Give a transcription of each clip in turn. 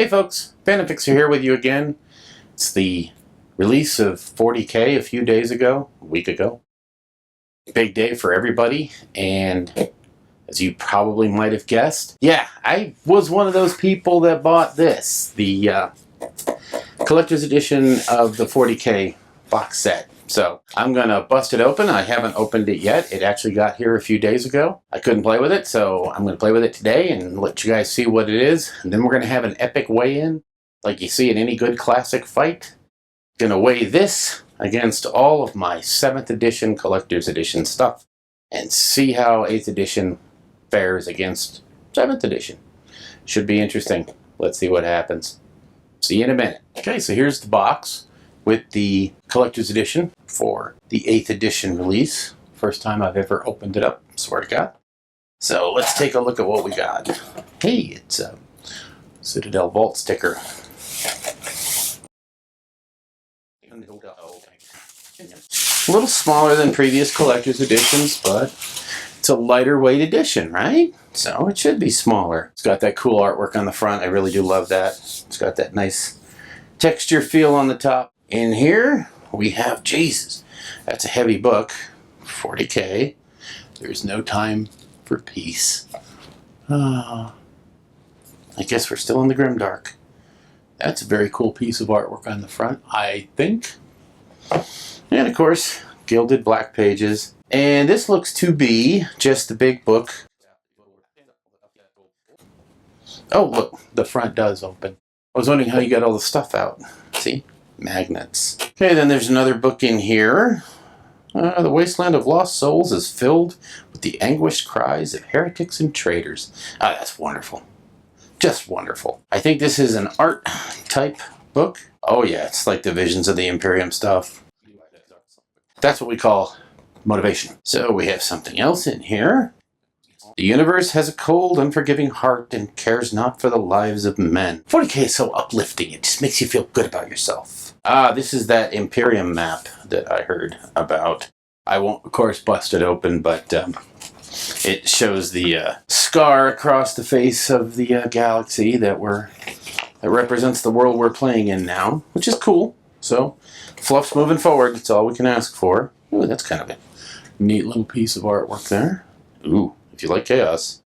Hey folks, Fanafixer here with you again. It's the release of 40k a few days ago, a week ago. Big day for everybody, and as you probably might have guessed, yeah, I was one of those people that bought this, the collector's edition of the 40k box set. So I'm gonna bust it open. I haven't opened it yet. It actually got here a few days ago. I couldn't play with it, so I'm gonna play with it today and let you guys see what it is. And then we're gonna have an epic weigh-in, like you see in any good classic fight. Gonna weigh this against all of my 7th edition collector's edition stuff and see how 8th edition fares against 7th edition. Should be interesting. Let's see what happens. See you in a minute. Okay, so here's the box with the collector's edition for the 8th edition release. First time I've ever opened it up, swear to God. So let's take a look at what we got. Hey, it's a Citadel Vault sticker. A little smaller than previous collector's editions, but it's a lighter weight edition, right? So it should be smaller. It's got that cool artwork on the front. I really do love that. It's got that nice texture feel on the top. In here, we have, Jesus, that's a heavy book, 40k. There's no time for peace. I guess we're still in the grimdark. That's a very cool piece of artwork on the front, I think. And of course, gilded black pages. And this looks to be just the big book. Oh, look, the front does open. I was wondering how you got all the stuff out. See? Magnets. Okay, then there's another book in here. The Wasteland of Lost Souls is filled with the anguished cries of heretics and traitors. Ah, that's wonderful. Just wonderful. I think this is an art type book. Oh yeah, it's like the Visions of the Imperium stuff. That's what we call motivation. So we have something else in here. The universe has a cold, unforgiving heart and cares not for the lives of men. 40k is so uplifting, it just makes you feel good about yourself. Ah, this is that Imperium map that I heard about. I won't, of course, bust it open, but it shows the scar across the face of the galaxy that represents the world we're playing in now, which is cool. So, fluff's moving forward. That's all we can ask for. Ooh, that's kind of a neat little piece of artwork there. Ooh. If you like chaos.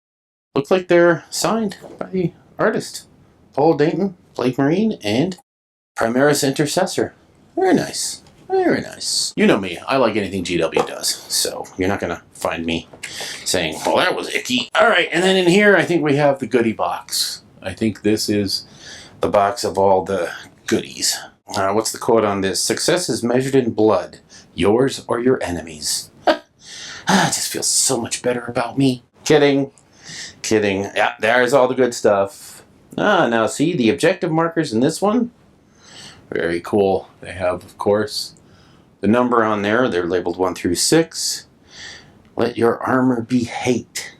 Look like they're signed by the artist. Paul Dayton, Blake Marine, and Primaris Intercessor. Very nice. Very nice. You know me, I like anything GW does, so you're not going to find me saying, well, that was icky. Alright, and then in here I think we have the goodie box. I think this is the box of all the goodies. What's the quote on this? Success is measured in blood, yours or your enemies. It just feels so much better about me. Kidding. Kidding. Yeah, there's all the good stuff. Now see the objective markers in this one? Very cool. They have, of course, the number on there. They're labeled 1 through 6. Let your armor be hate.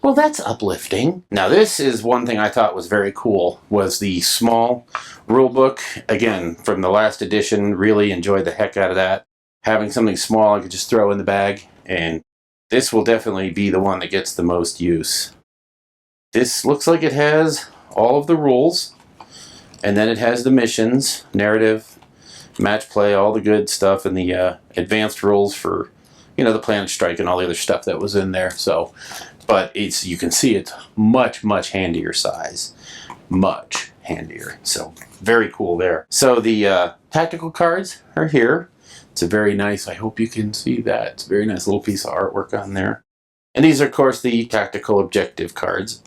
Well, that's uplifting. Now this is one thing I thought was very cool, was the small rule book. Again, from the last edition, really enjoyed the heck out of that. Having something small I could just throw in the bag. And this will definitely be the one that gets the most use. This looks like it has all of the rules, and then it has the missions, narrative, match play, all the good stuff, and the advanced rules for, you know, the planet strike and all the other stuff that was in there. So, but it's, you can see it's much, much handier size. Much handier. So, very cool there. So the tactical cards are here. It's a very nice, I hope you can see that. It's a very nice little piece of artwork on there. And these are, of course, the tactical objective cards.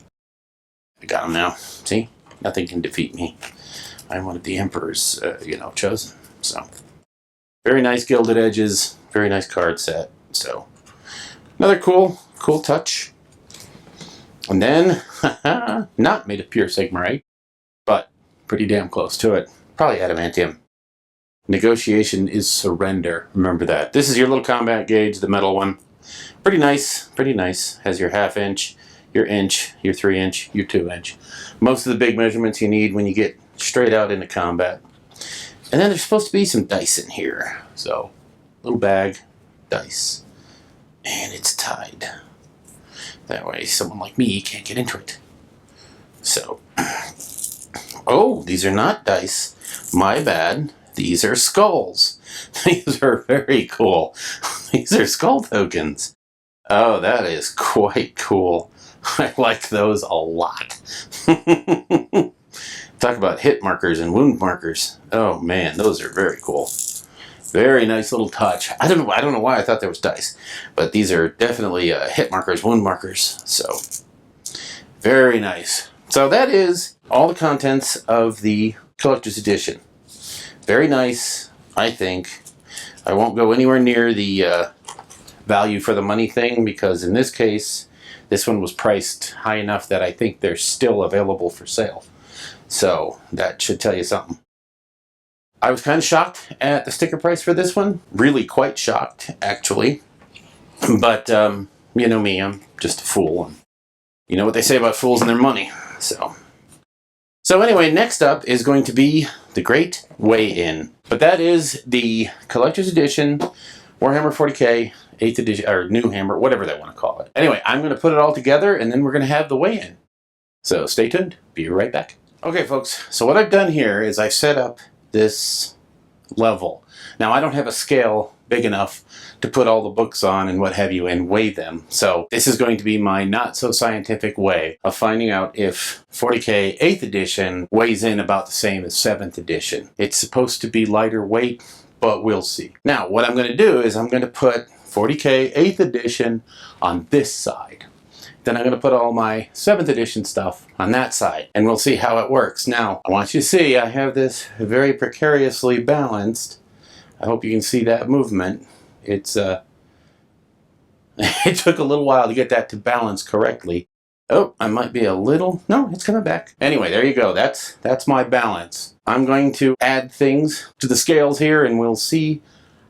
I got them now. See? Nothing can defeat me. I'm one of the Emperor's, chosen. So, very nice gilded edges. Very nice card set. So, another cool touch. And then, not made of pure Sigmarite, but pretty damn close to it. Probably adamantium. Negotiation is surrender. Remember that. This is your little combat gauge, the metal one. Pretty nice. Pretty nice. Has your 1/2 inch, your inch, your 3 inch, your 2 inch. Most of the big measurements you need when you get straight out into combat. And then there's supposed to be some dice in here. So, little bag, dice. And it's tied. That way someone like me can't get into it. So, Oh, these are not dice. My bad. These are skulls. These are very cool. These are skull tokens. Oh, that is quite cool. I like those a lot. Talk about hit markers and wound markers. Oh man, those are very cool. Very nice little touch. I don't know why I thought there was dice, but these are definitely hit markers, wound markers. So very nice. So that is all the contents of the collector's edition. Very nice, I think. I won't go anywhere near the value for the money thing, because in this case, this one was priced high enough that I think they're still available for sale. So that should tell you something. I was kind of shocked at the sticker price for this one. Really quite shocked, actually. But, you know me, I'm just a fool. And you know what they say about fools and their money. So anyway, next up is going to be the Great Weigh-In. But that is the Collector's Edition, Warhammer 40k, 8th edition, or New Hammer, whatever they want to call it. Anyway, I'm going to put it all together, and then we're going to have the weigh-in. So stay tuned. Be right back. Okay, folks, so what I've done here is I've set up this level. Now, I don't have a scale big enough to put all the books on and what have you and weigh them. So this is going to be my not-so-scientific way of finding out if 40k 8th edition weighs in about the same as 7th edition. It's supposed to be lighter weight, but we'll see. Now, what I'm going to do is I'm going to put 40k 8th edition on this side. Then I'm going to put all my 7th edition stuff on that side, and we'll see how it works. Now, I want you to see I have this very precariously balanced. I hope you can see that movement. It's it took a little while to get that to balance correctly. Oh, I might be a little... No, it's coming back. Anyway, there you go. That's my balance. I'm going to add things to the scales here, and we'll see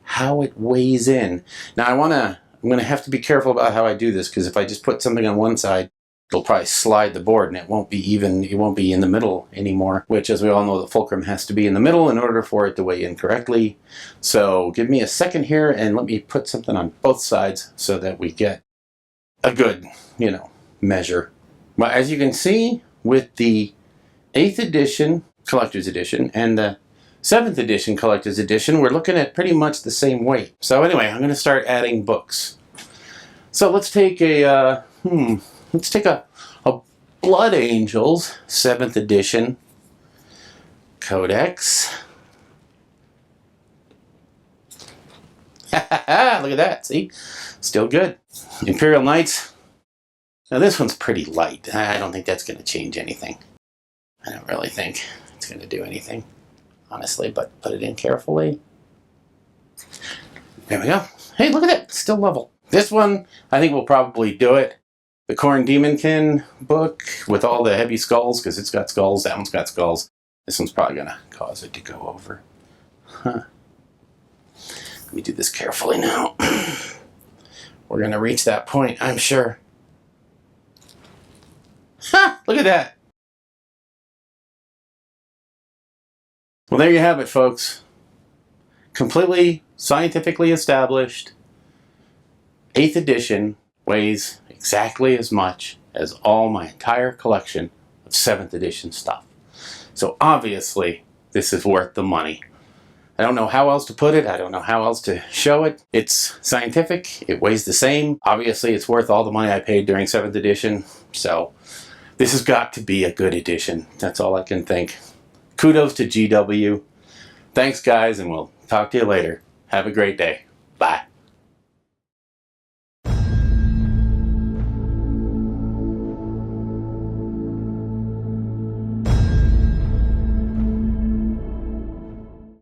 how it weighs in. Now, I'm going to have to be careful about how I do this, because if I just put something on one side, it'll probably slide the board and it won't be even, it won't be in the middle anymore, which, as we all know, the fulcrum has to be in the middle in order for it to weigh in correctly. So give me a second here and let me put something on both sides so that we get a good, you know, measure. Well, as you can see, with the 8th edition collector's edition and the 7th edition collector's edition, we're looking at pretty much the same weight. So anyway, I'm going to start adding books. So let's take a Blood Angels 7th edition codex. Look at that, see? Still good. Imperial Knights. Now this one's pretty light. I don't think that's going to change anything. I don't really think it's going to do anything, honestly, but put it in carefully. There we go. Hey, look at that. Still level. This one, I think we'll probably do it. The Khorne Demonkin book with all the heavy skulls, because it's got skulls. That one's got skulls. This one's probably going to cause it to go over. Huh. Let me do this carefully now. We're going to reach that point, I'm sure. Ha! Look at that. Well, there you have it, folks. Completely scientifically established. 8th edition weighs exactly as much as all my entire collection of 7th edition stuff. So obviously, this is worth the money. I don't know how else to put it. I don't know how else to show it. It's scientific. It weighs the same. Obviously, it's worth all the money I paid during 7th edition. So this has got to be a good edition. That's all I can think. Kudos to GW. Thanks, guys, and we'll talk to you later. Have a great day. Bye.